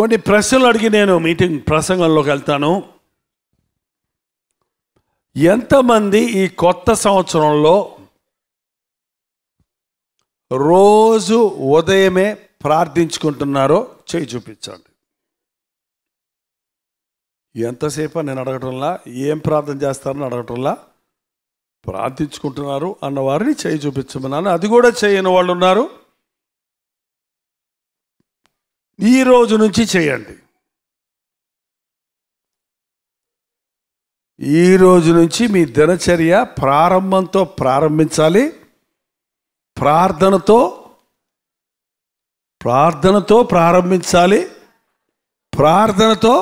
కొన్ని ప్రశ్నలు అడిగి నేను మీటింగ్ ప్రసంగంలోకి వెళ్తాను. ఎంతమంది ఈ కొత్త సంవత్సరంలో రోజు ఉదయమే ప్రార్థించుకుంటున్నారో చేయి చూపించండి. ఎంతసేపు నేను అడగటంలా, ఏం ప్రార్థన చేస్తారని అడగటంలా, ప్రార్థించుకుంటున్నారు అన్నవారిని చేయి చూపించమన్నాను. అది కూడా చేయని వాళ్ళు ఉన్నారు. ఈ రోజు నుంచి చేయండి. ఈ రోజు నుంచి మీ దినచర్య ప్రారంభంతో ప్రారంభించాలి. ప్రార్థనతో ప్రారంభించాలి, ప్రార్థనతో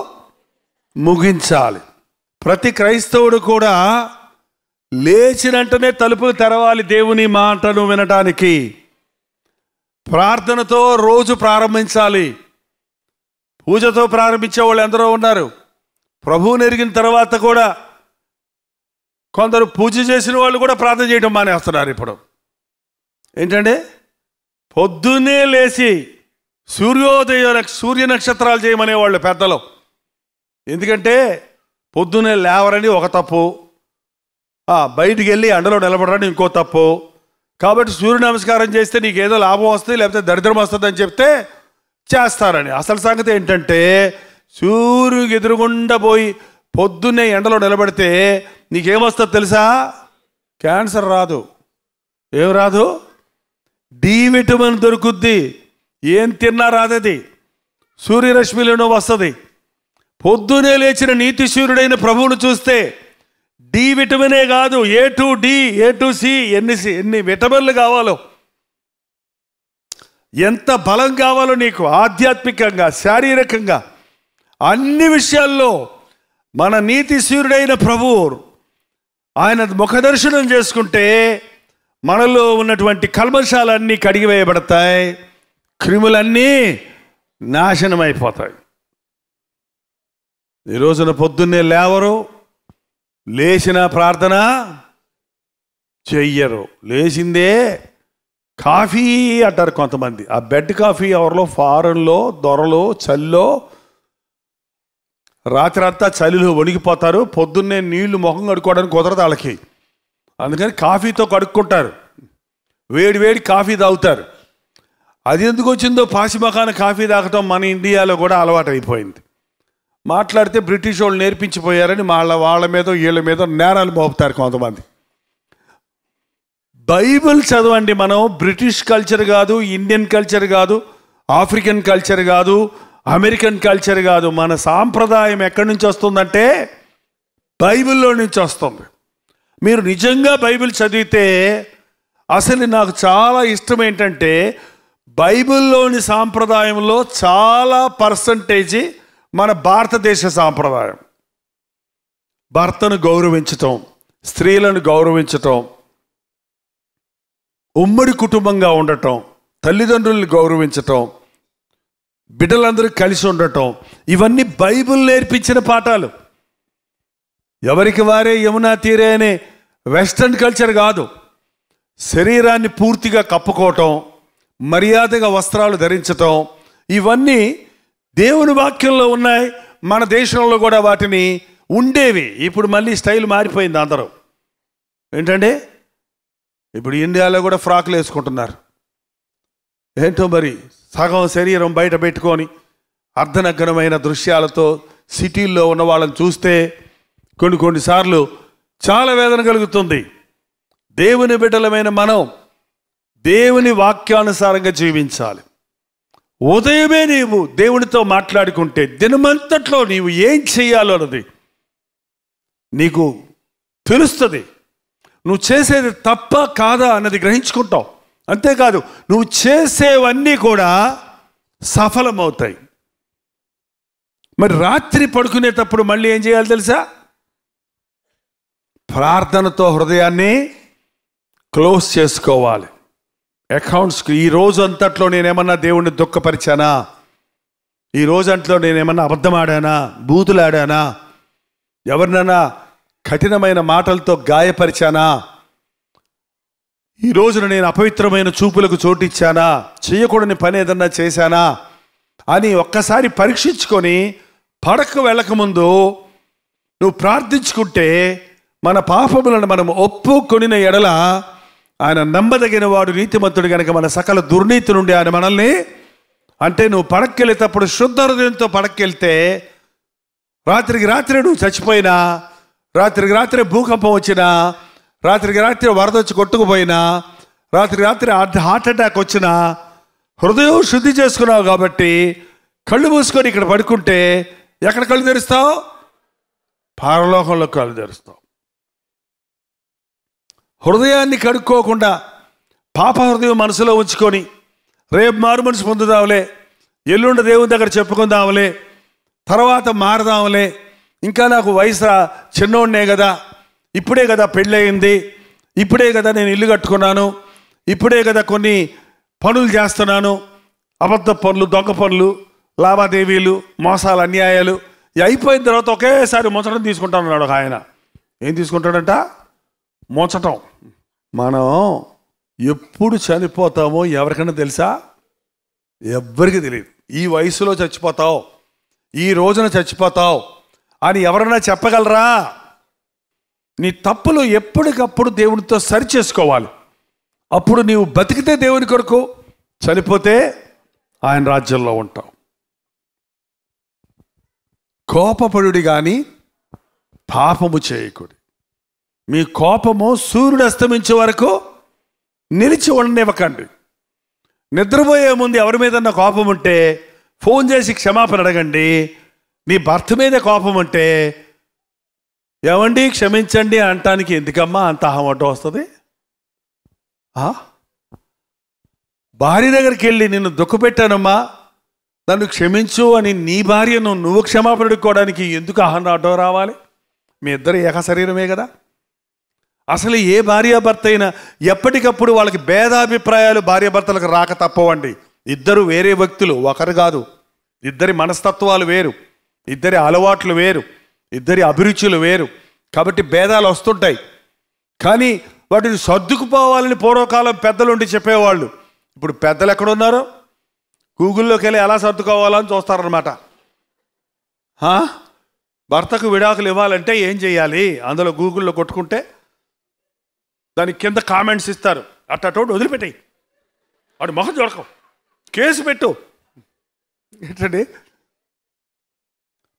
ముగించాలి. ప్రతి క్రైస్తవుడు కూడా లేచినంటనే తలుపులు తెరవాలి దేవుని మాటను వినటానికి. ప్రార్థనతో రోజు ప్రారంభించాలి. పూజతో ప్రారంభించే వాళ్ళు ఎందరో ఉన్నారు. ప్రభువుని ఎరిగిన తర్వాత కూడా కొందరు పూజ చేసిన వాళ్ళు కూడా ప్రార్థన చేయడం మానేస్తున్నారు. ఇప్పుడు ఏంటంటే పొద్దున్నే లేచి సూర్య నక్షత్రాలు చేయమనేవాళ్ళు పెద్దలు. ఎందుకంటే పొద్దున్నే లేవరని ఒక తప్పు, బయటికి వెళ్ళి ఎండలో నిలబడరని ఇంకో తప్పు. కాబట్టి సూర్య నమస్కారం చేస్తే నీకు ఏదో లాభం వస్తుంది, లేకపోతే దరిద్రం వస్తుంది అని చెప్తే చేస్తారని. అసలు సంగతి ఏంటంటే సూర్యుడికి ఎదురుగుండా పోయి పొద్దున్నే ఎండలో నిలబడితే నీకేమొస్తుంది తెలుసా? క్యాన్సర్ రాదు. ఏం రాదు? డి విటమిన్ దొరుకుద్ది. ఏం తిన్నా రాదది, సూర్యరశ్మిలోనూ వస్తుంది. పొద్దునే లేచిన నీతి సూర్యుడైన ప్రభువును చూస్తే డి విటమినే కాదు, A to D, A to C, ఎన్ని విటమిన్లు కావాలో, ఎంత బలం కావాలో నీకు ఆధ్యాత్మికంగా, శారీరకంగా, అన్ని విషయాల్లో మన నీతి సూర్యుడైన ప్రభువు ఆయన ముఖదర్శనం చేసుకుంటే మనలో ఉన్నటువంటి కల్మషాలన్నీ కడిగివేయబడతాయి, క్రిములన్నీ నాశనం అయిపోతాయి. ఈ రోజున పొద్దున్నే లేవరు, లేచిన ప్రార్థన చెయ్యరు. లేచిందే కాఫీ అంటారు కొంతమంది. ఆ బెడ్ కాఫీ ఎవరిలో, ఫారెన్లో దొరలో చల్లో రాత్రి అంతా చలిలో వణికిపోతారు. పొద్దున్నే నీళ్లు ముఖం కడుక్కోవడానికి కుదరదు వాళ్ళకి. అందుకని కాఫీతో కడుక్కుంటారు, వేడి కాఫీ తాగుతారు. అది ఎందుకు వచ్చిందో పాసిమకాన కాఫీ తాగటం మన ఇండియాలో కూడా అలవాటు అయిపోయింది. మాట్లాడితే బ్రిటిష్ వాళ్ళు నేర్పించిపోయారని వాళ్ళ మీద వీళ్ళ మీద నేరాలు మోపుతారు కొంతమంది. బైబిల్ చదవండి. మనం బ్రిటిష్ కల్చర్ కాదు, ఇండియన్ కల్చర్ కాదు, ఆఫ్రికన్ కల్చర్ కాదు, అమెరికన్ కల్చర్ కాదు. మన సాంప్రదాయం ఎక్కడి నుంచి వస్తుందంటే బైబిల్లో నుంచి వస్తుంది. మీరు నిజంగా బైబిల్ చదివితే అసలు నాకు చాలా ఇష్టం ఏంటంటే బైబిల్లోని సాంప్రదాయంలో చాలా పర్సంటేజీ మన భారతదేశ సాంప్రదాయం. భర్తను గౌరవించటం, స్త్రీలను గౌరవించటం, ఉమ్మడి కుటుంబంగా ఉండటం, తల్లిదండ్రులను గౌరవించటం, బిడ్డలందరూ కలిసి ఉండటం, ఇవన్నీ బైబిల్ నేర్పించిన పాఠాలు. ఎవరికి వారే యమునా తీరే అనే వెస్టర్న్ కల్చర్ కాదు. శరీరాన్ని పూర్తిగా కప్పుకోవటం, మర్యాదగా వస్త్రాలు ధరించటం, ఇవన్నీ దేవుని వాక్యంలో ఉన్నాయి. మన దేశంలో కూడా వాటిని ఉండేవి. ఇప్పుడు మళ్ళీ స్టైల్ మారిపోయింది. అందరూ ఏంటంటే ఇప్పుడు ఇండియాలో కూడా ఫ్రాక్లు వేసుకుంటున్నారు. ఏంటో మరి సగం శరీరం బయట పెట్టుకొని అర్ధనగ్నమైన దృశ్యాలతో సిటీల్లో ఉన్న వాళ్ళని చూస్తే కొన్నిసార్లు చాలా వేదన కలుగుతుంది. దేవుని బిడ్డలమైన మనం దేవుని వాక్యానుసారంగా జీవించాలి. ఉదయమే నీవు దేవునితో మాట్లాడుకుంటే దినమంతట్లో నీవు ఏం చేయాలో అన్నది నీకు తెలుస్తుంది. నువ్వు చేసేది తప్ప కాదా అన్నది గ్రహించుకుంటావు. అంతేకాదు నువ్వు చేసేవన్నీ కూడా సఫలమవుతాయి. మరి రాత్రి పడుకునేటప్పుడు మళ్ళీ ఏం చేయాలి తెలుసా? ప్రార్థనతో హృదయాన్ని క్లోజ్ చేసుకోవాలి. అకౌంట్స్కి ఈ రోజు అంతట్లో నేనేమన్నా దేవుణ్ణి దుఃఖపరిచానా? ఈ రోజంట్లో నేనేమన్నా అబద్ధమాడానా, బూతులాడానా, ఎవరినైనా కఠినమైన మాటలతో గాయపరిచానా, ఈ రోజున నేను అపవిత్రమైన చూపులకు చోటిచ్చానా, చేయకూడని పని ఏదన్నా చేశానా అని ఒక్కసారి పరీక్షించుకొని పడకు వెళ్ళకముందు నువ్వు ప్రార్థించుకుంటే మన పాపములను మనం ఒప్పుకొనిన ఎడల ఆయన నమ్మదగిన వాడు నీతిమంతుడు కనుక మన సకల దుర్నీతి నుండి ఆయన మనల్ని, అంటే నువ్వు పడక్కెళ్ళేటప్పుడు శుద్ధ హృదయంతో పడక్కెళ్తే రాత్రికి రాత్రి నువ్వు చచ్చిపోయినా, రాత్రికి రాత్రి భూకంపం వచ్చినా, రాత్రికి రాత్రి వరద వచ్చి కొట్టుకుపోయినా, రాత్రికి రాత్రి హార్ట్ అటాక్ వచ్చినా హృదయం శుద్ధి చేసుకున్నావు కాబట్టి కళ్ళు మూసుకొని ఇక్కడ పడుకుంటే ఎక్కడ కళ్ళు తెరుస్తావు? పరలోకంలో కళ్ళు తెరుస్తావు. హృదయాన్ని కడుక్కోకుండా పాప హృదయం మనసులో ఉంచుకొని రేపు మారు మనసు పొందుదాంలే, ఎల్లుండి దేవుని దగ్గర చెప్పుకుందాంలే, తర్వాత మారదాంలే, ఇంకా నాకు వయసు చిన్నోడినే కదా, ఇప్పుడే కదా పెళ్ళయింది, ఇప్పుడే కదా నేను ఇల్లు కట్టుకున్నాను, ఇప్పుడే కదా కొన్ని పనులు చేస్తున్నాను, అబద్ధ పనులు, దొంగ పనులు, లావాదేవీలు, మోసాలు, అన్యాయాలు అయిపోయిన తర్వాత ఒకేసారి ముంచడం తీసుకుంటానన్నాడు ఒక ఆయన. ఏం తీసుకుంటాడంట? ముంచటం. మనం ఎప్పుడు చనిపోతామో ఎవరికైనా తెలుసా? ఎవ్వరికి తెలియదు. ఈ వయసులో చచ్చిపోతావు, ఈ రోజున చచ్చిపోతావు అని ఎవరైనా చెప్పగలరా? నీ తప్పులు ఎప్పటికప్పుడు దేవునితో సరి చేసుకోవాలి. అప్పుడు నీవు బతికితే దేవుని కొరకు, చనిపోతే ఆయన రాజ్యంలో ఉంటావు. కోపపడుడి కానీ పాపము చేయకూడదు. మీ కోపము సూర్యుడు అస్తమించే వరకు నిలిచి ఉండనివ్వకండి. నిద్రపోయే ముందు ఎవరి మీద కోపం ఉంటే ఫోన్ చేసి క్షమాపణ అడగండి. నీ భర్త మీద కోపం ఉంటే ఏమండి క్షమించండి అంటానికి ఎందుకమ్మా అంత అహమటం వస్తుంది? భార్య దగ్గరికి వెళ్ళి నిన్ను దుఃఖపెట్టానమ్మా, నన్ను క్షమించు అని నీ భార్యను నువ్వు క్షమాపణ అడుక్కోవడానికి ఎందుకు అహంరాటం రావాలి? మీ ఇద్దరు ఏక శరీరమే కదా. అసలు ఏ భార్యాభర్త అయినా ఎప్పటికప్పుడు వాళ్ళకి భేదాభిప్రాయాలు భార్యాభర్తలకు రాక తప్పవండి. ఇద్దరు వేరే వ్యక్తులు, ఒకరు కాదు. ఇద్దరి మనస్తత్వాలు వేరు, ఇద్దరి అలవాట్లు వేరు, ఇద్దరి అభిరుచులు వేరు. కాబట్టి భేదాలు వస్తుంటాయి. కానీ వాటిని సర్దుకుపోవాలని పూర్వకాలం పెద్దలు ఉండి చెప్పేవాళ్ళు. ఇప్పుడు పెద్దలు ఎక్కడున్నారు? గూగుల్లోకి వెళ్ళి ఎలా సర్దుకోవాలని చూస్తారనమాట. భర్తకు విడాకులు ఇవ్వాలంటే ఏం చేయాలి? అందులో గూగుల్లో కొట్టుకుంటే దానికి కింద కామెంట్స్ ఇస్తారు. అట్టోటి వదిలిపెట్టాయి, వాడు మొహం చూడకం, కేసు పెట్టు. ఏంటండి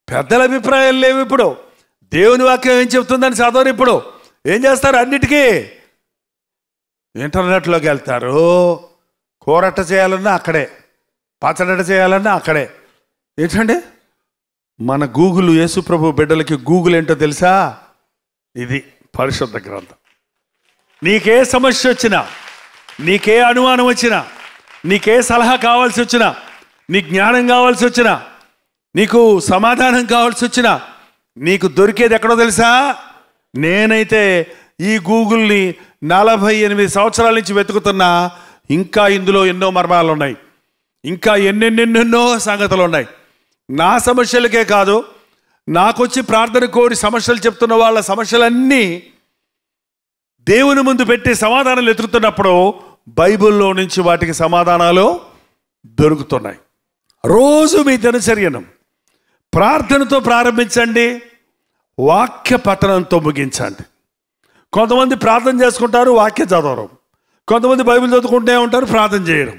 పెద్దల అభిప్రాయాలు లేవు. ఇప్పుడు దేవుని వాక్యం ఏం చెప్తుందని చదవరు. ఇప్పుడు ఏం చేస్తారు? అన్నిటికీ ఇంటర్నెట్లోకి వెళ్తారు. కూరట్ట చేయాలన్నా అక్కడే, పచ్చడట చేయాలన్నా అక్కడే. ఏంటండి మన గూగుల్, యేసుప్రభు బిడ్డలకి గూగుల్ ఏంటో తెలుసా? ఇది పరిశుద్ధ గ్రంథం. నీకే సమస్య వచ్చినా, నీకే అనుమానం వచ్చినా, నీకే సలహా కావాల్సి వచ్చినా, నీ జ్ఞానం కావాల్సి వచ్చినా, నీకు సమాధానం కావాల్సి వచ్చినా నీకు దొరికేది ఎక్కడో తెలుసా? నేనైతే ఈ గూగుల్ని 48 సంవత్సరాల నుంచి వెతుకుతున్నా. ఇంకా ఇందులో ఎన్నో మర్మాలు ఉన్నాయి, ఇంకా ఎన్నెన్నెన్నెన్నో సంగతులు ఉన్నాయి. నా సమస్యలకే కాదు, నాకొచ్చి ప్రార్థన కోరి సమస్యలు చెప్తున్న వాళ్ళ సమస్యలన్నీ దేవుని ముందు పెట్టి సమాధానాలు ఎదుగుతున్నప్పుడు బైబిల్లో నుంచి వాటికి సమాధానాలు దొరుకుతున్నాయి. రోజు మీ దినచర్యను ప్రార్థనతో ప్రారంభించండి, వాక్య పఠనంతో ముగించండి. కొంతమంది ప్రార్థన చేసుకుంటారు, వాక్యం చదవరు. కొంతమంది బైబిల్ చదువుకుంటూ ఉంటారు, ప్రార్థన చేయడం.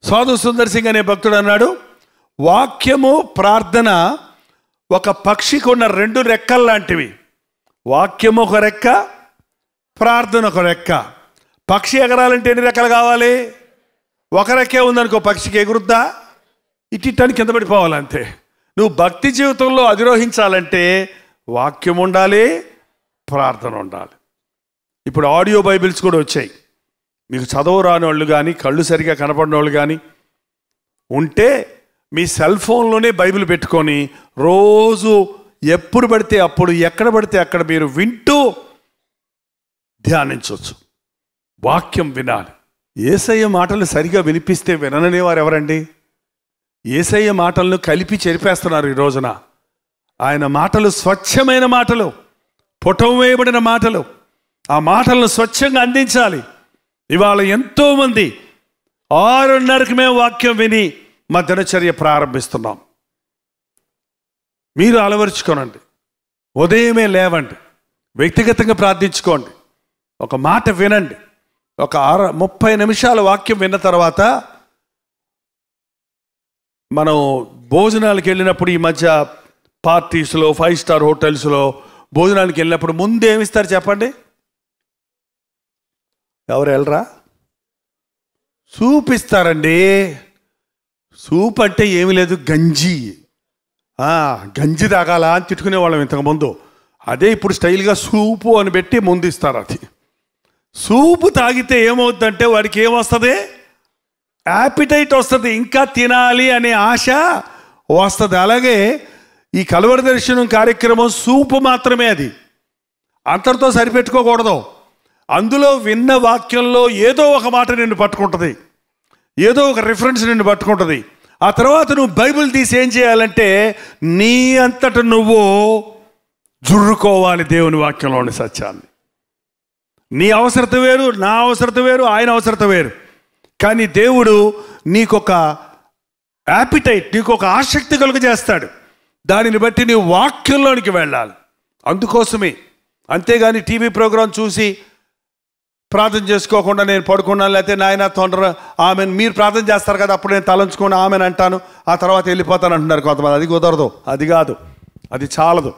సాధు సుందర్ సింగ్ అనే భక్తుడు అన్నాడు, వాక్యము ప్రార్థన ఒక పక్షికి ఉన్న 2 రెక్కలు లాంటివి. వాక్యము ఒక రెక్క, ప్రార్థన ఒక రెక్క. పక్షి ఎగరాలంటే ఎన్ని రెక్కలు కావాలి? ఒక రెక్కే ఉందనుకో, పక్షికి ఎగురుద్దా? ఇట్టానికి కింద పడిపోవాలంతే. నువ్వు భక్తి జీవితంలో అధిరోహించాలంటే వాక్యం ఉండాలి, ప్రార్థన ఉండాలి. ఇప్పుడు ఆడియో బైబిల్స్ కూడా వచ్చాయి. మీకు చదువు రాని వాళ్ళు కానీ, కళ్ళు సరిగా కనపడిన వాళ్ళు కానీ ఉంటే మీ సెల్ ఫోన్లోనే బైబిల్ పెట్టుకొని రోజు ఎప్పుడు పడితే అప్పుడు, ఎక్కడ పడితే అక్కడ మీరు వింటూ ధ్యానించవచ్చు. వాక్యం వినాలి. యేసయ్య మాటలు సరిగా వినిపిస్తే విననే వారు ఎవరండి? యేసయ్య మాటలను కలిపి చెరిపేస్తున్నారు ఈ రోజున. ఆయన మాటలు స్వచ్ఛమైన మాటలు, పుటం వేయబడిన మాటలు. ఆ మాటలను స్వచ్ఛంగా అందించాలి. ఇవాళ ఎంతోమంది 6:30కి మేము వాక్యం విని మా దినచర్య ప్రారంభిస్తున్నాం. మీరు అలవరుచుకోనండి. ఉదయమే లేవండి, వ్యక్తిగతంగా ప్రార్థించుకోండి, ఒక మాట వినండి. ఒక 30 నిమిషాల వాక్యం విన్న తర్వాత మనం భోజనాలకు వెళ్ళినప్పుడు, ఈ మధ్య పార్టీస్లో 5 స్టార్ హోటల్స్లో భోజనానికి వెళ్ళినప్పుడు ముందు ఏమిస్తారు చెప్పండి? ఎవరు వెళ్ళరా? సూప్ ఇస్తారండి. సూప్ అంటే ఏమి లేదు, గంజి. గంజి తాగాలా అని తిట్టుకునేవాళ్ళం ఇంతకుముందు. అదే ఇప్పుడు స్టైల్గా సూపు అని పెట్టి ముందు ఇస్తారు. అది సూపు తాగితే ఏమవుతుందంటే వాడికి ఏమొస్తుంది? యాపిటైట్ వస్తుంది, ఇంకా తినాలి అనే ఆశ వస్తుంది. అలాగే ఈ కలువరి దర్శనం కార్యక్రమం సూపు మాత్రమే. అది అంతటితో సరిపెట్టుకోకూడదు. అందులో విన్న వాక్యంలో ఏదో ఒక మాట నిన్ను పట్టుకుంటుంది, ఏదో ఒక రిఫరెన్స్ నిన్ను పట్టుకుంటుంది. ఆ తర్వాత నువ్వు బైబిల్ తీసి ఏం చేయాలంటే నీ అంతట నువ్వు జుర్రుకోవాలి దేవుని వాక్యంలోని సత్యాన్ని. నీ అవసరత వేరు, నా అవసరత వేరు, ఆయన అవసరత వేరు. కానీ దేవుడు నీకొక యాపిటైట్, నీకొక ఆసక్తి కలుగజేస్తాడు. దానిని బట్టి నీ వాక్యంలోనికి వెళ్ళాలి. అందుకోసమే. అంతేగాని టీవీ ప్రోగ్రాం చూసి ప్రార్థన చేసుకోకుండా నేను పడుకున్నాను, లేకపోతే నాయన తొందర ఆమెను మీరు ప్రార్థన చేస్తారు కదా, అప్పుడు నేను తలంచుకొని ఆమెను అంటాను, ఆ తర్వాత వెళ్ళిపోతాను అంటున్నారు కొంతమంది. అది కుదరదు, అది కాదు, అది చాలదు.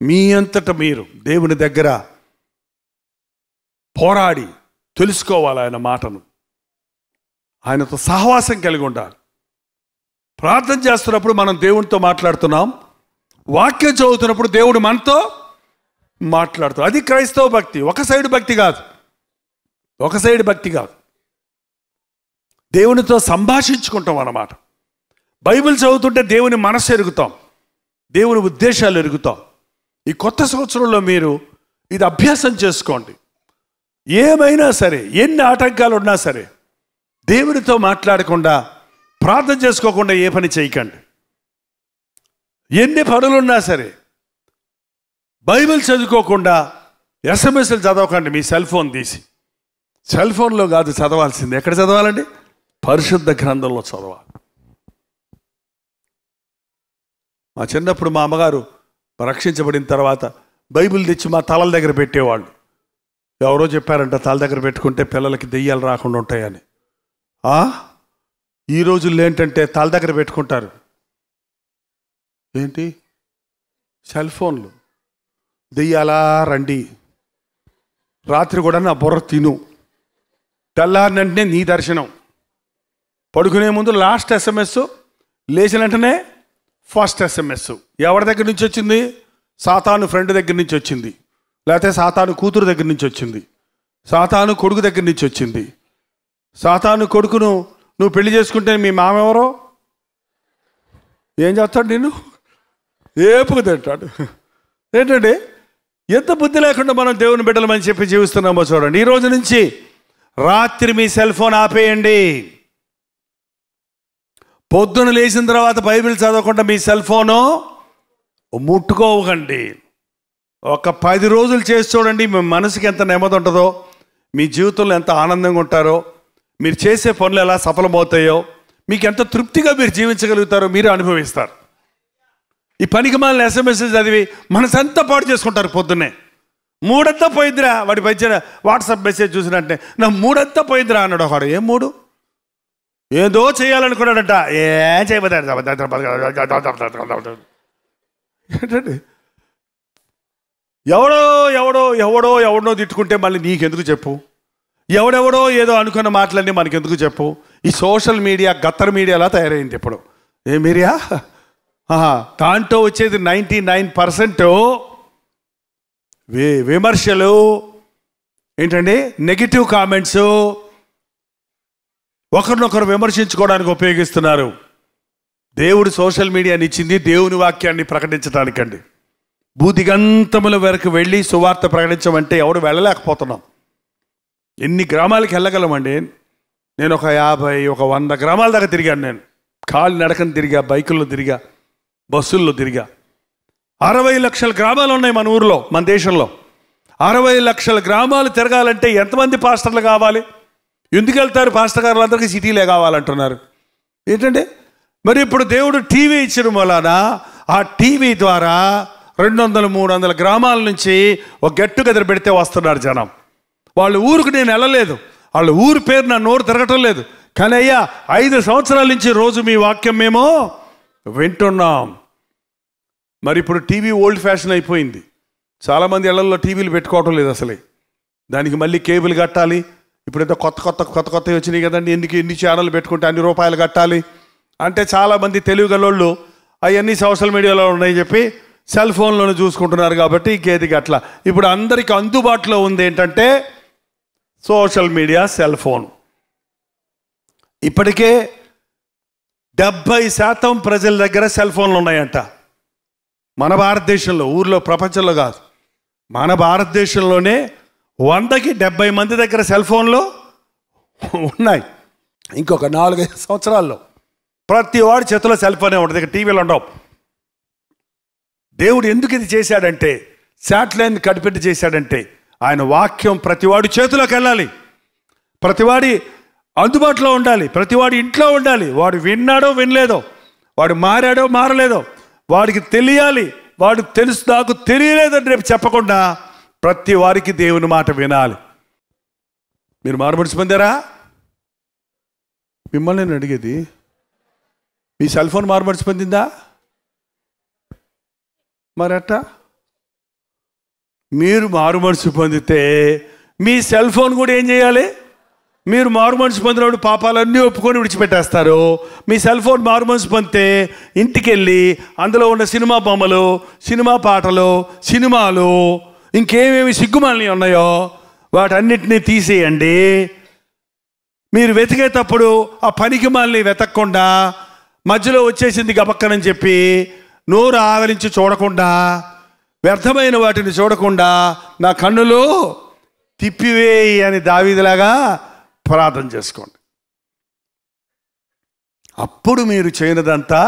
మీ అంతటా మీరు దేవుని దగ్గర పోరాడి తెలుసుకోవాలి ఆయన మాటను, ఆయనతో సహవాసం కలిగి ఉండాలి. ప్రార్థన చేస్తున్నప్పుడు మనం దేవునితో మాట్లాడుతున్నాం, వాక్యం చదువుతున్నప్పుడు దేవుడు మనతో మాట్లాడుతాడు. అది క్రైస్తవ భక్తి. ఒక సైడ్ భక్తి కాదు, ఒక సైడ్ భక్తి కాదు. దేవునితో సంభాషించుకుంటాం అన్నమాట. బైబిల్ చదువుతుంటే దేవుని మనసు ఎరుగుతాం, దేవుని ఉద్దేశాలు ఎరుగుతాం. ఈ కొత్త సంవత్సరంలో మీరు ఇది అభ్యాసం చేసుకోండి. ఏమైనా సరే, ఎన్ని ఆటంకాలు ఉన్నా సరే, దేవునితో మాట్లాడకుండా, ప్రార్థన చేసుకోకుండా ఏ పని చేయకండి. ఎన్ని పనులున్నా సరే బైబిల్ చదువుకోకుండా ఎస్ఎంఎస్లు చదవకండి. మీ సెల్ ఫోన్ తీసి, సెల్ ఫోన్లో కాదు చదవాల్సింది. ఎక్కడ చదవాలండి? పరిశుద్ధ గ్రంథంలో చదవాలి. మా చిన్నప్పుడు మా అమ్మగారు రక్షించబడిన తర్వాత బైబిల్ తెచ్చి మా తలల దగ్గర పెట్టేవాళ్ళు. ఎవరో చెప్పారంట తల దగ్గర పెట్టుకుంటే పిల్లలకి దెయ్యాలు రాకుండా ఉంటాయని. ఈ రోజుల్లో ఏంటంటే తల దగ్గర పెట్టుకుంటారు ఏంటి? సెల్ ఫోన్లు. దెయ్యాలా రండి, రాత్రి కూడా నా బుర్ర తిను, తెల్లారినంటనే నీ దర్శనం, పడుకునే ముందు లాస్ట్ ఎస్ఎంఎస్, లేచిన వెంటనే ఫస్ట్ ఎస్ఎంఎస్. ఎవరి దగ్గర నుంచి వచ్చింది? సాతాను ఫ్రెండ్ దగ్గర నుంచి వచ్చింది, లేకపోతే సాతాను కూతురు దగ్గర నుంచి వచ్చింది, సాతాను కొడుకు దగ్గర నుంచి వచ్చింది. సాతాను కొడుకును నువ్వు పెళ్లి చేసుకుంటే మీ మామ ఎవరో ఏం చేస్తాడు? నిన్ను ఏపుకు తింటాడు. ఏంటంటే ఎంత బుద్ధి లేకుండా మనం దేవుని బిడ్డలమని చెప్పి జీవిస్తున్నామో చూడండి. ఈ రోజు నుంచి రాత్రి మీ సెల్ ఫోన్ ఆపేయండి. పొద్దున లేచిన తర్వాత బైబిల్ చదవకుండా మీ సెల్ ఫోను ముట్టుకోకండి. ఒక 10 రోజులు చేసి చూడండి, మీ మనసుకి ఎంత నెమ్మది ఉంటుందో, మీ జీవితంలో ఎంత ఆనందంగా ఉంటారో, మీరు చేసే పనులు ఎలా సఫలమవుతాయో, మీకు ఎంత తృప్తిగా మీరు జీవించగలుగుతారో మీరు అనుభవిస్తారు. ఈ పనికి మాలిన ఎస్ఎంఎస్ చదివి మనసంతా పాడు చేసుకుంటారు. పొద్దున్నే మూడంతా పోయిద్దిరా, వాడి పైన వాట్సాప్ మెసేజ్ చూసినట్టే నా మూడంతా పోయిద్దిరా అన్నాడు ఒకడు. ఏం మూడు? ఏదో చేయాలనుకున్నాడట, ఏం చేయబోతాడు. ఏంటండి? ఎవడో తిట్టుకుంటే మళ్ళీ నీకెందుకు చెప్పు? ఎవడెవడో ఏదో అనుకున్న మాటలన్నీ మనకెందుకు చెప్పు? ఈ సోషల్ మీడియా గత్తర్ మీడియాలా తయారైంది ఇప్పుడు. ఏ మీడియా? దాంట్లో వచ్చేది 99% విమర్శలు, ఏంటండి నెగిటివ్ కామెంట్స్, ఒకరినొకరు విమర్శించుకోవడానికి ఉపయోగిస్తున్నారు. దేవుడు సోషల్ మీడియాని ఇచ్చింది దేవుని వాక్యాన్ని ప్రకటించడానికండి. భూదిగంతముల వరకు వెళ్ళి సువార్త ప్రకటించమంటే ఎవడు వెళ్ళలేకపోతున్నాం. ఎన్ని గ్రామాలకి వెళ్ళగలమండి? నేను ఒక 50, 100 గ్రామాల దాకా తిరిగాను. నేను కాలి నడకని తిరిగా, బైకుల్లో తిరిగా, బస్సుల్లో తిరిగా. 60 లక్షల గ్రామాలు ఉన్నాయి మన ఊరిలో, మన దేశంలో. 60 లక్షల గ్రామాలు తిరగాలంటే ఎంతమంది పాస్టర్లు కావాలి? ఎందుకు వెళ్తారు? పాస్టర్ గారులందరికీ సిటీలే కావాలంటున్నారు. ఏంటంటే మరి ఇప్పుడు దేవుడు టీవీ ఇచ్చిన వలన ఆ టీవీ ద్వారా 200-300 గ్రామాల నుంచి ఒక గెట్ టుగెదర్ పెడితే వస్తున్నారు జనం. వాళ్ళ ఊరికి నేను వెళ్ళలేదు, వాళ్ళ ఊరి పేరు నా నోరు తిరగటం లేదు, కానీ అయ్యా 5 సంవత్సరాల నుంచి రోజు మీ వాక్యం మేము వింటున్నాం. మరి ఇప్పుడు టీవీ ఓల్డ్ ఫ్యాషన్ అయిపోయింది. చాలామంది ఇళ్లలో టీవీలు పెట్టుకోవటం లేదు అసలే. దానికి మళ్ళీ కేబుల్ కట్టాలి. ఇప్పుడు ఏదో కొత్త వచ్చినాయి కదండి, ఎన్ని ఛానల్ పెట్టుకుంటే అన్ని రూపాయలు కట్టాలి అంటే చాలామంది తెలుగుగలోళ్ళు అవన్నీ సోషల్ మీడియాలో ఉన్నాయని చెప్పి సెల్ ఫోన్లోనే చూసుకుంటున్నారు. కాబట్టి ఇంకేది అట్లా ఇప్పుడు అందరికీ అందుబాటులో ఉంది ఏంటంటే సోషల్ మీడియా, సెల్ ఫోన్. ఇప్పటికే 70% ప్రజల దగ్గర సెల్ ఫోన్లు ఉన్నాయంట. మన భారతదేశంలో, ఊర్లో ప్రపంచంలో కాదు, మన భారతదేశంలోనే 100కి 70 మంది దగ్గర సెల్ ఫోన్లు ఉన్నాయి. ఇంకొక 4-5 సంవత్సరాల్లో ప్రతి వాడి చేతిలో సెల్ ఫోనే ఉంటుంది, ఇక టీవీలు ఉండవు. దేవుడు ఎందుకు ఇది చేశాడంటే, శాటిలైన్ కనిపెట్టి చేశాడంటే ఆయన వాక్యం ప్రతివాడి చేతిలోకి వెళ్ళాలి, ప్రతివాడి అందుబాటులో ఉండాలి, ప్రతివాడి ఇంట్లో ఉండాలి. వాడు విన్నాడో వినలేదో, వాడు మారాడో మారలేదో వాడికి తెలియాలి. వాడు తెలుసు నాకు తెలియలేదని రేపు చెప్పకుండా ప్రతి వారికి దేవుని మాట వినాలి. మీరు మారుమనసు పొందారా? మిమ్మల్ని నేను అడిగేది, మీ సెల్ ఫోన్ మారుమనసు పొందిందా? మరట్టా మీరు మారుమనసు పొందితే మీ సెల్ ఫోన్ కూడా ఏం చేయాలి? మీరు మారుమనసు పొందినప్పుడు పాపాలన్నీ ఒప్పుకొని విడిచిపెట్టేస్తారు. మీ సెల్ ఫోన్ మారుమనసు పొందితే ఇంటికి వెళ్ళి అందులో ఉన్న సినిమా బొమ్మలు, సినిమా పాటలు, సినిమాలు, ఇంకేమేమి సిగ్గుమాలని ఉన్నాయో వాటన్నిటినీ తీసేయండి. మీరు వెతికేటప్పుడు ఆ పనికి మాలని వెతకకుండా మధ్యలో వచ్చేసింది గబక్కనని చెప్పి నోరు ఆవరించి చూడకుండా, వ్యర్థమైన వాటిని చూడకుండా నా కన్నులు తిప్పివేయి అని దావీదులాగా ప్రార్థన చేసుకోండి. అప్పుడు మీరు చేయనదంతా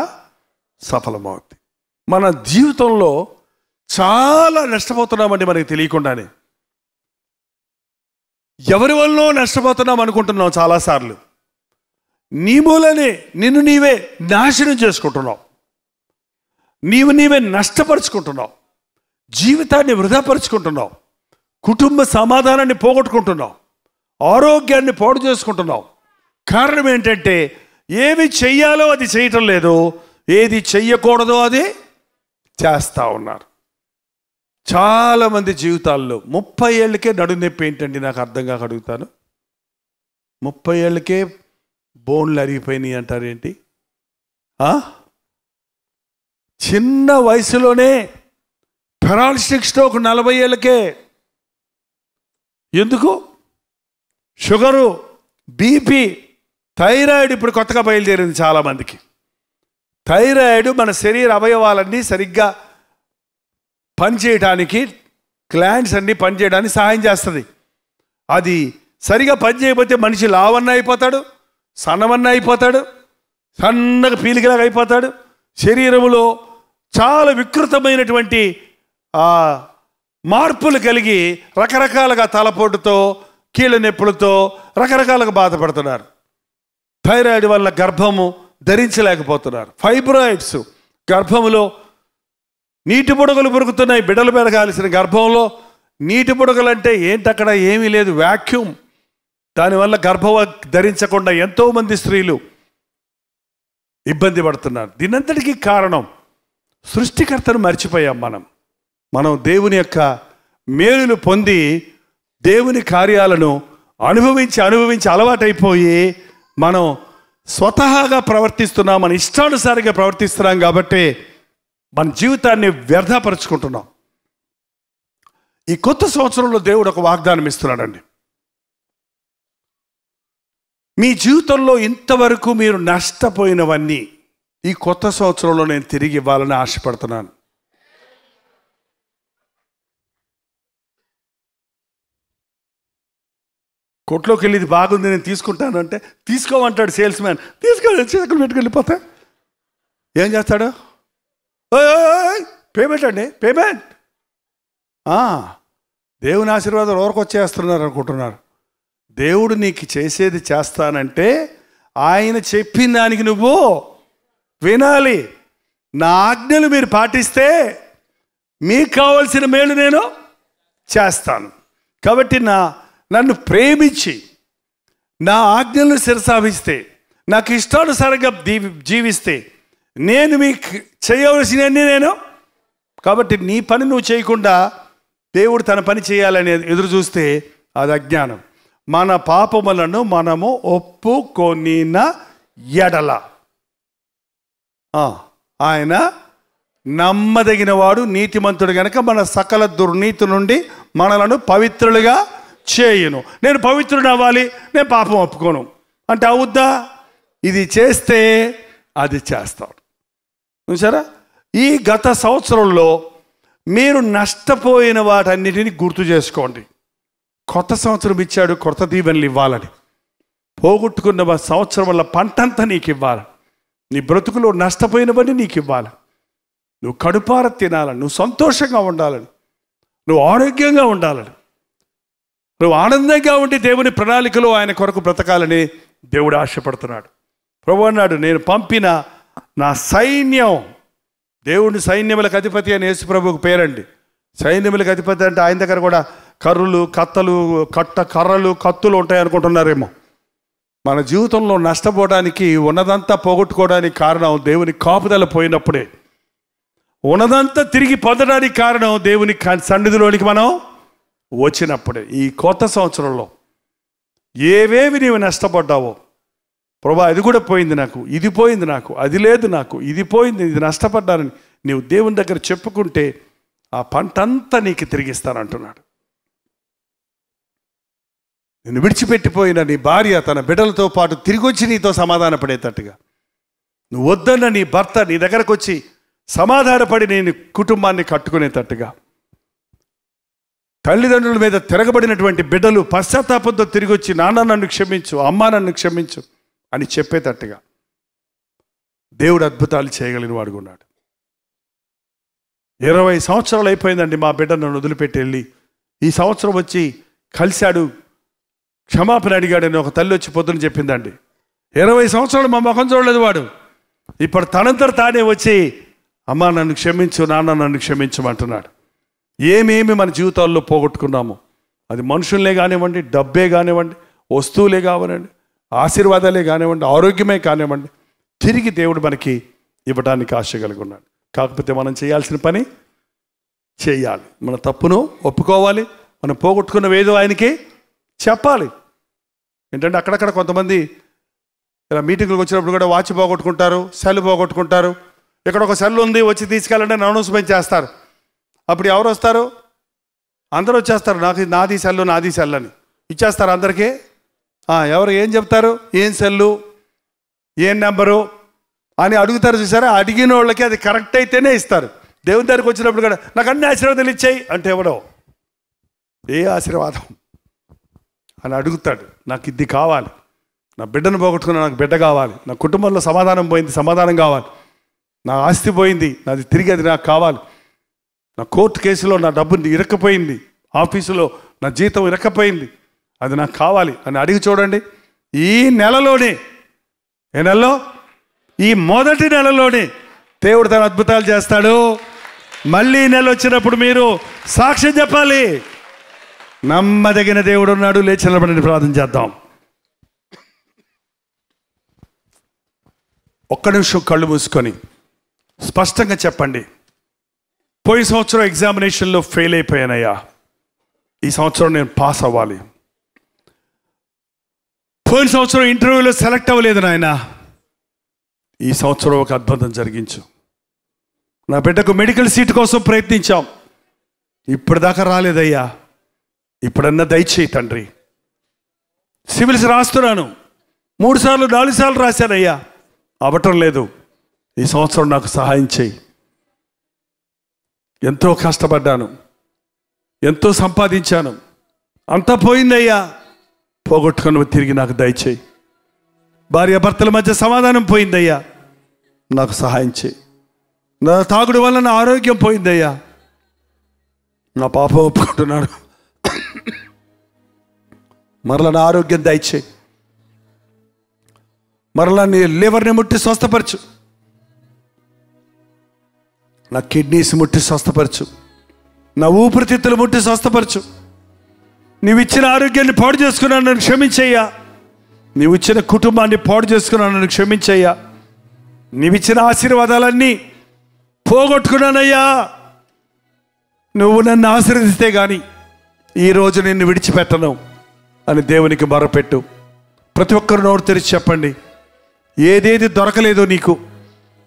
సఫలమవుతుంది. మన జీవితంలో చాలా నష్టపోతున్నామండి మనకి తెలియకుండానే. ఎవరి వల్ల నష్టపోతున్నాం అనుకుంటున్నాం చాలాసార్లు. నీ మూలనే నిన్ను నీవే నాశనం చేసుకుంటున్నావు, నీవే నష్టపరుచుకుంటున్నావు, జీవితాన్ని వృధాపరుచుకుంటున్నావు, కుటుంబ సమాధానాన్ని పోగొట్టుకుంటున్నావు, ఆరోగ్యాన్ని పాడు చేసుకుంటున్నావు. కారణం ఏంటంటే ఏవి చెయ్యాలో అది చేయటం లేదు, ఏది చెయ్యకూడదో అది చేస్తూ ఉన్నారు. చాలామంది జీవితాల్లో 30 ఏళ్ళకే నడుము నొప్పి ఏంటండి నాకు అర్థం కాక అడుగుతాను. 30 ఏళ్ళకే బోన్లు అరిగిపోయినాయి అంటారేంటి? చిన్న వయసులోనే పెరాలసిస్ స్ట్రోక్ 40 ఏళ్ళకే. ఎందుకు? షుగరు, బీపీ, థైరాయిడ్ ఇప్పుడు కొత్తగా బయలుదేరింది చాలామందికి. థైరాయిడ్ మన శరీర అవయవాలన్నీ సరిగ్గా పనిచేయడానికి, గ్లాండ్స్ అన్నీ పనిచేయడానికి సహాయం చేస్తుంది. అది సరిగా పనిచేయకపోతే మనిషి లావన్న అయిపోతాడు, సన్నమన్న అయిపోతాడు, సన్నగా పీలికలాగా అయిపోతాడు. శరీరంలో చాలా వికృతమైనటువంటి మార్పులు కలిగి రకరకాలుగా తలపోటుతో, కీళ్ళ నొప్పులతో రకరకాలుగా బాధపడుతున్నారు. థైరాయిడ్ వల్ల గర్భము ధరించలేకపోతున్నారు. ఫైబ్రాయిడ్స్, గర్భములో నీటి బుడగలు పెరుగుతున్నాయి. బిడ్డలు పెరగాల్సిన గర్భంలో నీటి బుడగలు అంటే ఏంటి? అక్కడ ఏమీ లేదు, వ్యాక్యూమ్. దానివల్ల గర్భం ధరించకుండా ఎంతోమంది స్త్రీలు ఇబ్బంది పడుతున్నారు. దీనంతటికీ కారణం సృష్టికర్తను మర్చిపోయాం మనం దేవుని యొక్క మేలులు పొంది దేవుని కార్యాలను అనుభవించి అలవాటైపోయి మనం స్వతహాగా ప్రవర్తిస్తున్నాం, మన ఇష్టానుసారంగా ప్రవర్తిస్తున్నాం. కాబట్టి మన జీవితాన్ని వ్యర్థపరుచుకుంటున్నాం. ఈ కొత్త సంవత్సరంలో దేవుడు ఒక వాగ్దానం ఇస్తున్నాడండి. మీ జీవితంలో ఇంతవరకు మీరు నష్టపోయినవన్నీ ఈ కొత్త సంవత్సరంలో నేను తిరిగి ఇవ్వాలని ఆశపడుతున్నాను. కొట్లోకి వెళ్ళి ఇది బాగుంది నేను తీసుకుంటాను అంటే తీసుకోమంటాడు సేల్స్ మ్యాన్. తీసుకోవాలి, చేతులు పెట్టుకు వెళ్ళిపోతే ఏం చేస్తాడు? పేమెంట్ అండి, పేమెంట్. దేవుని ఆశీర్వాదాలు ఎవరికి వచ్చేస్తున్నారు అనుకుంటున్నారు. దేవుడు నీకు చేసేది చేస్తానంటే ఆయన చెప్పిన దానికి నువ్వు వినాలి. నా ఆజ్ఞలు మీరు పాటిస్తే మీకు కావాల్సిన మేలు నేను చేస్తాను. కాబట్టి నన్ను ప్రేమించి నా ఆజ్ఞలను శిరసావిస్తే, నాకు ఇష్టానుసారంగా జీవిస్తే నేను మీకు చేయవలసినవన్నీ నేను. కాబట్టి నీ పని నువ్వు చేయకుండా దేవుడు తన పని చేయాలని ఎదురు చూస్తే అది అజ్ఞానం. మన పాపములను మనము ఒప్పుకొనిన ఎడల ఆయన నమ్మదగిన వాడు, నీతిమంతుడు గనక మన సకల దుర్నీతి నుండి మనలను పవిత్రులుగా చేయును. నేను పవిత్రుడు అవ్వాలి, నేను పాపం ఒప్పుకోను అంటే అవుద్దా? ఇది చేస్తే అది చేస్తాడు. చూసారా? ఈ గత సంవత్సరంలో మీరు నష్టపోయిన వాటన్నిటిని గుర్తు చేసుకోండి. కొత్త సంవత్సరం ఇచ్చాడు, కొత్త దీవెనలు ఇవ్వాలని. పోగొట్టుకున్న సంవత్సరం వల్ల పంటంతా నీకు ఇవ్వాలి. నీ బ్రతుకులో నష్టపోయినవన్నీ నీకు ఇవ్వాలి. నువ్వు కడుపార తినాలని, నువ్వు సంతోషంగా ఉండాలని, నువ్వు ఆరోగ్యంగా ఉండాలని, నువ్వు ఆనందంగా ఉండి దేవుని ప్రణాళికలో ఆయన కొరకు బ్రతకాలని దేవుడు ఆశపడుతున్నాడు. ప్రభు అన్నాడు, నేను పంపిన నా సైన్యం, దేవుని సైన్యములకు అధిపతి అని యేసు ప్రభువుకు పేరండి. సైన్యములకు అధిపతి అంటే ఆయన దగ్గర కూడా కర్రలు, కర్రలు, కత్తులు ఉంటాయి అనుకుంటున్నారేమో. మన జీవితంలో నష్టపోవడానికి, ఉన్నదంతా పోగొట్టుకోవడానికి కారణం దేవుని కాపుదల పోయినప్పుడే. ఉన్నదంతా తిరిగి పొందడానికి కారణం దేవుని సన్నిధిలోనికి మనం వచ్చినప్పుడే. ఈ కొత్త సంవత్సరంలో ఏవేవి నీవు నష్టపడ్డావో, ప్రభా అది కూడా పోయింది నాకు, ఇది పోయింది నాకు, అది లేదు నాకు, ఇది పోయింది, ఇది నష్టపడ్డానని నీవు దేవుని దగ్గర చెప్పుకుంటే ఆ పంటంతా నీకు తిరిగిస్తానంటున్నాడు. నిన్ను విడిచిపెట్టిపోయిన నీ భార్య తన బిడ్డలతో పాటు తిరిగి వచ్చి నీతో సమాధాన పడేటట్టుగా, నువ్వు వద్దన్న నీ భర్త నీ దగ్గరకు వచ్చి సమాధానపడి నేను కుటుంబాన్ని కట్టుకునేటట్టుగా, తల్లిదండ్రుల మీద తిరగబడినటువంటి బిడ్డలు పశ్చాత్తాపంతో తిరిగి వచ్చి నాన్న నన్ను క్షమించు, అమ్మ నన్ను క్షమించు అని చెప్పేటట్టుగా దేవుడు అద్భుతాలు చేయగలిగిన వాడుగా ఉన్నాడు. 20 సంవత్సరాలు అయిపోయిందండి మా బిడ్డ నన్ను వదిలిపెట్టి వెళ్ళి. ఈ సంవత్సరం వచ్చి కలిశాడు, క్షమాపణ అడిగాడని ఒక తల్లి వచ్చి పొద్దున చెప్పిందండి. 20 సంవత్సరాలు మా ముఖం చూడలేదు వాడు. ఇప్పుడు తనంతట తానే వచ్చి అమ్మ నన్ను క్షమించు, నాన్న నన్ను క్షమించమంటున్నాడు. ఏమేమి మన జీవితాల్లో పోగొట్టుకున్నాము, అది మనుషులే కానివ్వండి, డబ్బే కానివ్వండి, వస్తువులే కానివ్వండి, ఆశీర్వాదాలే కానివ్వండి, ఆరోగ్యమే కానివ్వండి, తిరిగి దేవుడు మనకి ఇవ్వడానికి ఆశ కలిగి ఉన్నాడు. కాకపోతే మనం చేయాల్సిన పని చేయాలి. మన తప్పును ఒప్పుకోవాలి. మనం పోగొట్టుకున్న ఏదో ఆయనకి చెప్పాలి. ఏంటంటే అక్కడక్కడ కొంతమంది ఇలా మీటింగ్లకు వచ్చినప్పుడు కూడా వాచ్ పోగొట్టుకుంటారు, సెల్ పోగొట్టుకుంటారు. ఇక్కడ ఒక సెల్ ఉంది, వచ్చి తీసుకెళ్ళండి అని అనౌన్స్మెంట్ చేస్తారు. అప్పుడు ఎవరు వస్తారు? అందరూ వచ్చేస్తారు. నాది సెల్ అని ఇచ్చేస్తారు అందరికీ. ఎవరు ఏం చెప్తారు? ఏం సెల్లు, ఏం నెంబరు అని అడుగుతారు. చూసారా? అడిగిన వాళ్ళకి అది కరెక్ట్ అయితేనే ఇస్తారు. దేవుని దగ్గరికి వచ్చినప్పుడు కూడా నాకు అన్ని ఆశీర్వాదాలు ఇచ్చాయి అంటే ఎవడో ఏ ఆశీర్వాదం అని అడుగుతాడు. నాకు ఇది కావాలి, నా బిడ్డను పోగొట్టుకున్నా, నాకు బిడ్డ కావాలి, నా కుటుంబంలో సమాధానం పోయింది, సమాధానం కావాలి, నా ఆస్తి పోయింది, నాది తిరిగి అది నాకు కావాలి, నా కోర్టు కేసులో నా డబ్బు ఇరక్కపోయింది, ఆఫీసులో నా జీతం ఇరక్కపోయింది, అది నాకు కావాలి అని అడిగి చూడండి. ఈ నెలలోనే, ఏ నెలలో? ఈ మొదటి నెలలోనే దేవుడు తన అద్భుతాలు చేస్తాడు. మళ్ళీ నెల వచ్చినప్పుడు మీరు సాక్ష్యం చెప్పాలి. నమ్మదగిన దేవుడు ఉన్నాడు. లేచి నిలబడండి, ప్రార్థన చేద్దాం. ఒక్క నిమిషం కళ్ళు మూసుకొని స్పష్టంగా చెప్పండి. పోయిన సంవత్సరం ఎగ్జామినేషన్లో ఫెయిల్ అయిపోయానయ్యా, ఈ సంవత్సరం నేను పాస్ అవ్వాలి. పోయిన సంవత్సరం ఇంటర్వ్యూలో సెలెక్ట్ అవ్వలేదు నాయన, ఈ సంవత్సరం ఒక అద్భుతం జరిగించు. నా బిడ్డకు మెడికల్ సీట్ కోసం ప్రయత్నించాం, ఇప్పటిదాకా రాలేదయ్యా, ఇప్పుడన్నా దయచేయి తండ్రి. సివిల్స్ రాస్తున్నాను, 3 సార్లు 4 సార్లు రాశానయ్యా, అవ్వటం లేదు, ఈ సంవత్సరం నాకు సహాయం చేయి. ఎంతో కష్టపడ్డాను, ఎంతో సంపాదించాను, అంతా పోయిందయ్యా, పోగొట్టుకుని తిరిగి నాకు దయచేయి. భార్యాభర్తల మధ్య సమాధానం పోయిందయ్యా, నాకు సహాయం చేయి. నా తాగుడు వల్ల నా ఆరోగ్యం పోయిందయ్యా, నా పాపం ఒప్పుకుంటున్నాను, మరలా నా ఆరోగ్యం దయచేయి. మరలా నీ లివర్ని ముట్టి స్వస్థపరచు, నా కిడ్నీస్ ముట్టి స్వస్థపరచు, నా ఊపిరితిత్తులు ముట్టి స్వస్థపరచు. నీవు ఇచ్చిన ఆరోగ్యాన్ని పాడు చేసుకున్నాను, నన్ను క్షమించయ్యా. నీవు ఇచ్చిన కుటుంబాన్ని పాడు చేసుకున్నాను, నన్ను క్షమించయ్యా. నీవిచ్చిన ఆశీర్వాదాలన్నీ పోగొట్టుకున్నానయ్యా. నువ్వు నన్ను ఆశీర్వదిస్తే కానీ ఈరోజు నిన్ను విడిచిపెట్టను అని దేవునికి మొరపెట్టు. ప్రతి ఒక్కరు నోరు తెరిచి చెప్పండి. ఏదేది దొరకలేదో నీకు,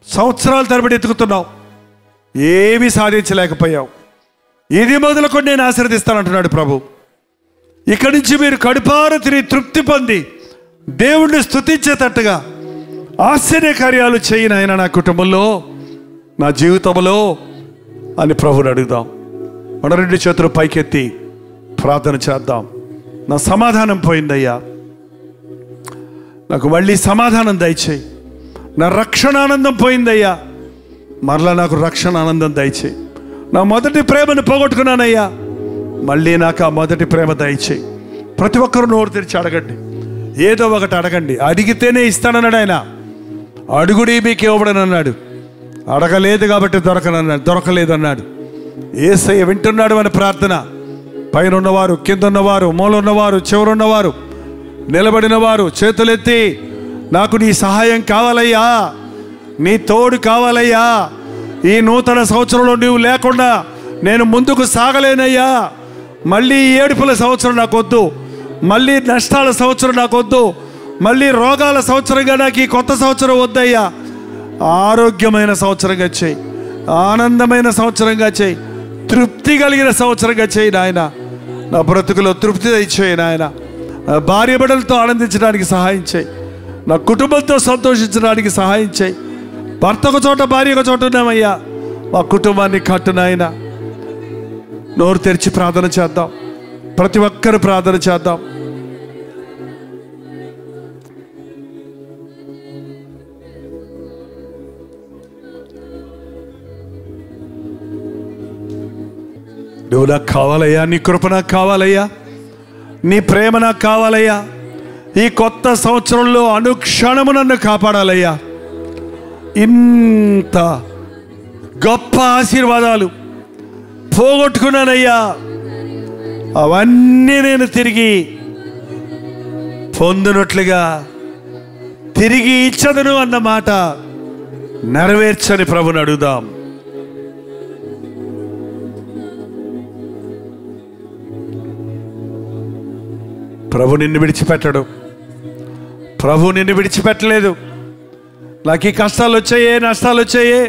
సంవత్సరాల తరబడి ఎత్తుకుతున్నావు, ఏమీ సాధించలేకపోయావు, ఇది మొదలుకొని నేను ఆశీర్వదిస్తానంటున్నాడు ప్రభు. ఇక్కడి నుంచి మీరు కడుపార తిరిగి తృప్తి పొంది దేవుణ్ణి స్తుతించేటట్టుగా ఆశ్చర్య కార్యాలు చేయను ఆయన నా కుటుంబంలో, నా జీవితంలో అని ప్రభుని అడుగుదాం. మన రెండు చేతులు పైకెత్తి ప్రార్థన చేద్దాం. నా సమాధానం పోయిందయ్యా, నాకు మళ్ళీ సమాధానం దయచేయి. నా రక్షణ ఆనందం పోయిందయ్యా, మరలా నాకు రక్షణ ఆనందం దయచేయి. నా మొదటి ప్రేమను పోగొట్టుకున్నానయ్యా, మళ్ళీ నాకు ఆ మొదటి ప్రేమ దయచేయి. ప్రతి ఒక్కరు నోరు తెరిచి అడగండి, ఏదో ఒకటి అడగండి. అడిగితేనే ఇస్తానన్నాడు ఆయన. అడుగుడి మీకు ఇవ్వబడనన్నాడు. అడగలేదు కాబట్టి దొరకలేదన్నాడు. యేసయ్య వింటున్నాడు మన ప్రార్థన. పైన ఉన్నవారు, కింద ఉన్నవారు, మూల ఉన్నవారు, చివరున్నవారు, నిలబడిన వారు చేతులెత్తి, నాకు నీ సహాయం కావాలయ్యా, నీ తోడు కావాలయ్యా, ఈ నూతన సంవత్సరంలో నీవు లేకుండా నేను ముందుకు సాగలేనయ్యా, మళ్ళీ ఏడుపుల సంవత్సరం నాకొద్దు, మళ్ళీ నష్టాల సంవత్సరం నాకొద్దు, మళ్ళీ రోగాల సంవత్సరంగా నాకు ఈ కొత్త సంవత్సరం వద్దయ్యా, ఆరోగ్యమైన సంవత్సరంగా చేయి, ఆనందమైన సంవత్సరంగా చేయి, తృప్తి కలిగిన సంవత్సరంగా చేయి నాయన. నా బ్రతుకులో తృప్తి దయచేయి నాయన. భార్య బిడ్డలతో ఆనందించడానికి సహాయం చేయి, నా కుటుంబంతో సంతోషించడానికి సహాయం చేయి. భర్త ఒక చోట, భార్య ఒక చోట ఉన్నామయ్యా, మా కుటుంబాన్ని కట్టు నాయన. నోరు తెరిచి ప్రార్థన చేద్దాం. ప్రతి ఒక్కరు ప్రార్థన చేద్దాం. నువ్వు నాకు కావాలయ్యా, నీ కృప నాకు కావాలయ్యా, నీ ప్రేమ నాకు కావాలయ్యా. ఈ కొత్త సంవత్సరంలో అనుక్షణము నన్ను కాపాడాలయ్యా. ఇంత గొప్ప ఆశీర్వాదాలు పోగొట్టుకున్నానయ్యా, అవన్నీ నేను తిరిగి పొందినట్లుగా తిరిగి ఇచ్చదను అన్న మాట నెరవేర్చని ప్రభుని అడుగుదాం. ప్రభు నిన్ను విడిచిపెట్టడు, ప్రభు నిన్ను విడిచిపెట్టలేదు. నాకు ఈ కష్టాలు వచ్చాయే, నష్టాలు వచ్చాయే,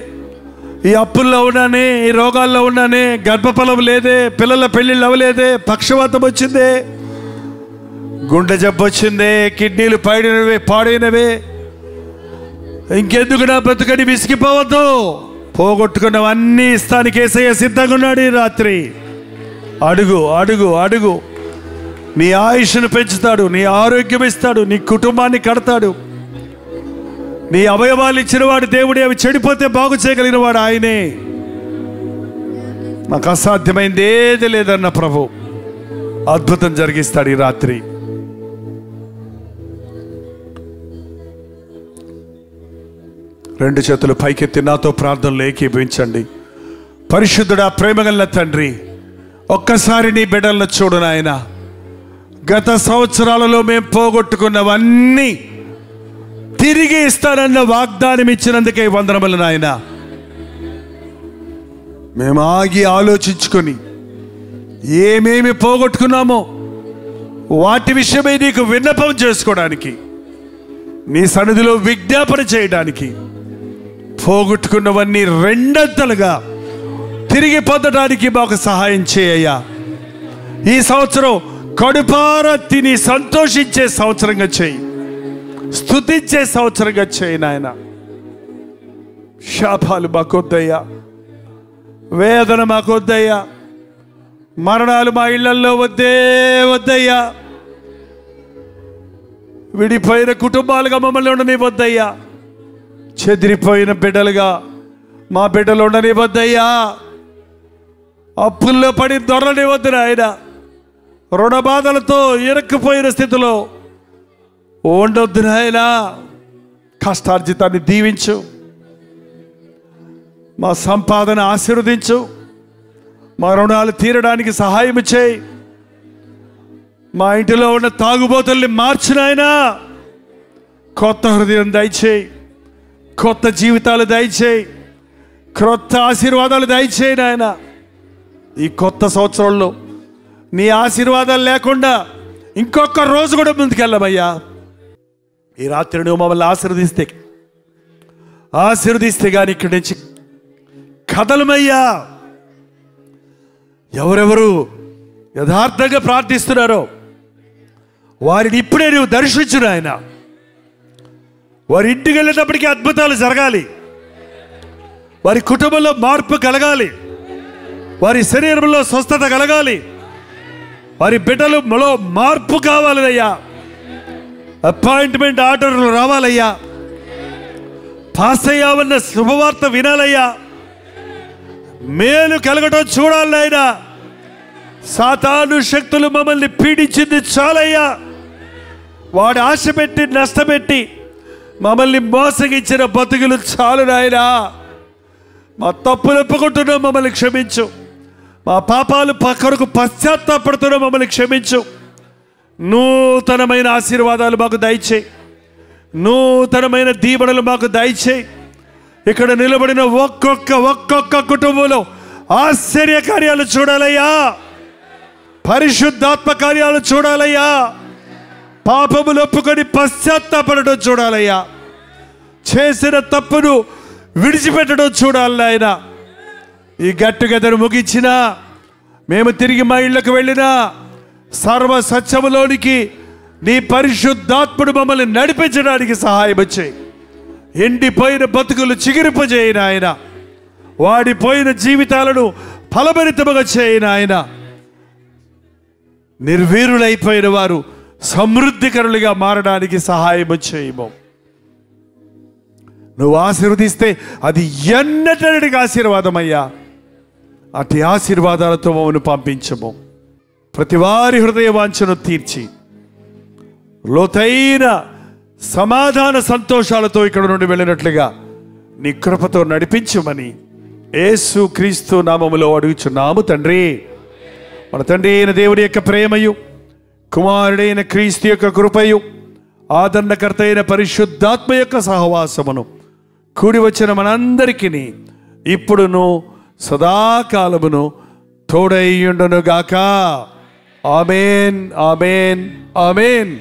ఈ అప్పుల్లో ఉన్నానే, ఈ రోగాల్లో ఉన్నానే, గర్భఫలం లేదే, పిల్లల పెళ్ళిళ్ళు అవ్వలేదే, పక్షవాతం వచ్చిందే, గుండె జబ్బు వచ్చిందే, కిడ్నీలు పాడైనవే, ఇంకెందుకు నా బ్రతుకని విసిగిపోవద్దు. పోగొట్టుకున్నవన్నీ ఇస్తానికి యేసయ్య సిద్ధంగా ఉన్నాడు. ఈ రాత్రి అడుగు అడుగు అడుగు. నీ ఆయుష్ను పెంచుతాడు, నీ ఆరోగ్యం ఇస్తాడు, నీ కుటుంబాన్ని కడతాడు. నీ అవయవాలు ఇచ్చిన వాడు దేవుడే, అవి చెడిపోతే బాగు చేయగలిగిన వాడు ఆయనే. నాకు అసాధ్యమైంది ఏది లేదన్న ప్రభు అద్భుతం జరిగిస్తాడు ఈ రాత్రి. రెండు చేతులు పైకెత్తి నాతో ప్రార్థనలు ఏకీభవించండి. పరిశుద్ధుడా, ప్రేమగల తండ్రి, ఒక్కసారి నీ బిడ్డలను చూడు నాయన. గత సంవత్సరాలలో మేము పోగొట్టుకున్నవన్నీ తిరిగి ఇస్తానన్న వాగ్దానం ఇచ్చినందుకే వందనములు నాయన. మేము ఆగి ఆలోచించుకొని ఏమేమి పోగొట్టుకున్నామో వాటి విషయమై నీకు విన్నపం చేసుకోవడానికి, నీ సన్నిధిలో విజ్ఞాపన చేయడానికి, పోగొట్టుకున్నవన్నీ రెండంతలుగా తిరిగి పొందడానికి మాకు సహాయం చేయయ్యా. ఈ సంవత్సరం కడుపార తిని సంతోషించే సంవత్సరంగా చేయి, స్తుతించే సంవత్సరంగా చేయి నాయన. శాపాలు మాకొద్దయ్యా, వేదన మాకొద్దయ్యా, మరణాలు మా ఇళ్లల్లో వద్దే వద్దయ్యా, విడిపోయిన కుటుంబాలుగా మమ్మల్ని ఉండనివ్వద్దయ్యా, చెదిరిపోయిన బిడ్డలుగా మా బిడ్డలు ఉండనివ్వద్దయ్యా, అప్పుల్లో పడి దొరలనివ్వద్దు నాయన, రుణ బాధలతో ఇరుక్కుపోయిన స్థితిలో ఉండొద్దు నాయనా. కష్టార్జితాన్ని దీవించు, మా సంపాదన ఆశీర్వదించు, మా రుణాలు తీరడానికి సహాయం చేయి, మా ఇంటిలో ఉన్న తాగుబోతుల్ని మార్చు నాయనా. కొత్త హృదయం దయచేయి, కొత్త జీవితాలు దయచేయి, క్రొత్త ఆశీర్వాదాలు దయచేయి నాయన. ఈ కొత్త సంవత్సరంలో నీ ఆశీర్వాదాలు లేకుండా ఇంకొక రోజు కూడా ముందుకెళ్ళమయ్యా. ఈ రాత్రి నువ్వు మమ్మల్ని ఆశీర్వదిస్తే కానీ ఇక్కడి నుంచి కదలమయ్యా. ఎవరెవరు యథార్థంగా ప్రార్థిస్తున్నారో వారిని ఇప్పుడే నువ్వు దర్శించు నాయన. వారి ఇంటికి వెళ్ళేటప్పటికీ అద్భుతాలు జరగాలి, వారి కుటుంబంలో మార్పు కలగాలి, వారి శరీరంలో స్వస్థత కలగాలి, వారి బిడ్డలలో మార్పు కావాలయ్యా. అపాయింట్మెంట్ ఆర్డర్లు రావాలయ్యా. పాస్ అయ్యామన్న శుభవార్త వినాలయ్యా. మేలు కలగటం చూడాలయ్యా. సాతాను శక్తులు మమ్మల్ని పీడించింది చాలయ్యా. వాడు ఆశ పెట్టి నష్టపెట్టి మమ్మల్ని మోసగించిన బతుకులు చాలు నాయనా. మా తప్పులు ఒప్పుకుంటున్నాం, మమ్మల్ని క్షమించు. మా పాపాలు కొరకు పశ్చాత్తాపడుతున్నా, మమ్మల్ని క్షమించు. నూతనమైన ఆశీర్వాదాలు మాకు దయచేయి, నూతనమైన దీవెనలు మాకు దయచేయి. ఇక్కడ నిలబడిన ఒక్కొక్క కుటుంబంలో ఆశ్చర్య కార్యాలు చూడాలయ్యా, పరిశుద్ధాత్మ కార్యాలు చూడాలయ్యా, పాపములు ఒప్పుకొని పశ్చాత్తాపడడం చూడాలయ్యా, చేసిన తప్పును విడిచిపెట్టడం చూడాలి నాయన. ఈ గట్టుగెదరు ముగించినా మేము తిరిగి మా ఇళ్లకు వెళ్ళినా సర్వ సత్యములోనికి నీ పరిశుద్ధాత్ముడు మమ్మల్ని నడిపించడానికి సహాయం వచ్చాయి. ఎండిపోయిన బతుకులు చిగురింపజేయి నాయన. వాడిపోయిన జీవితాలను ఫలభరితముగా చేయి నాయన. నిర్వీరులైపోయిన వారు సమృద్ధికరులుగా మారడానికి సహాయం చేయము. నువ్వు ఆశీర్వదిస్తే అది ఎన్నటికి ఆశీర్వాదమయ్యా. అటు ఆశీర్వాదాలతో మమ్మల్ని పంపించము. ప్రతి వారి హృదయ వాంఛను తీర్చి లోతైన సమాధాన సంతోషాలతో ఇక్కడ నుండి వెళ్ళినట్లుగా నీ కృపతో నడిపించమని యేసు క్రీస్తు నామములో అడుగుచున్నాము తండ్రి. మన తండ్రి అయిన దేవుని యొక్క ప్రేమయు, కుమారుడైన క్రీస్తు యొక్క కృపయు, ఆదరణకర్త అయిన పరిశుద్ధాత్మ యొక్క సహవాసమును కూడి వచ్చిన మనందరికీ ఇప్పుడును సదాకాలమును తోడైయుండును గాక. ఆమేన్, ఆమేన్, ఆమేన్.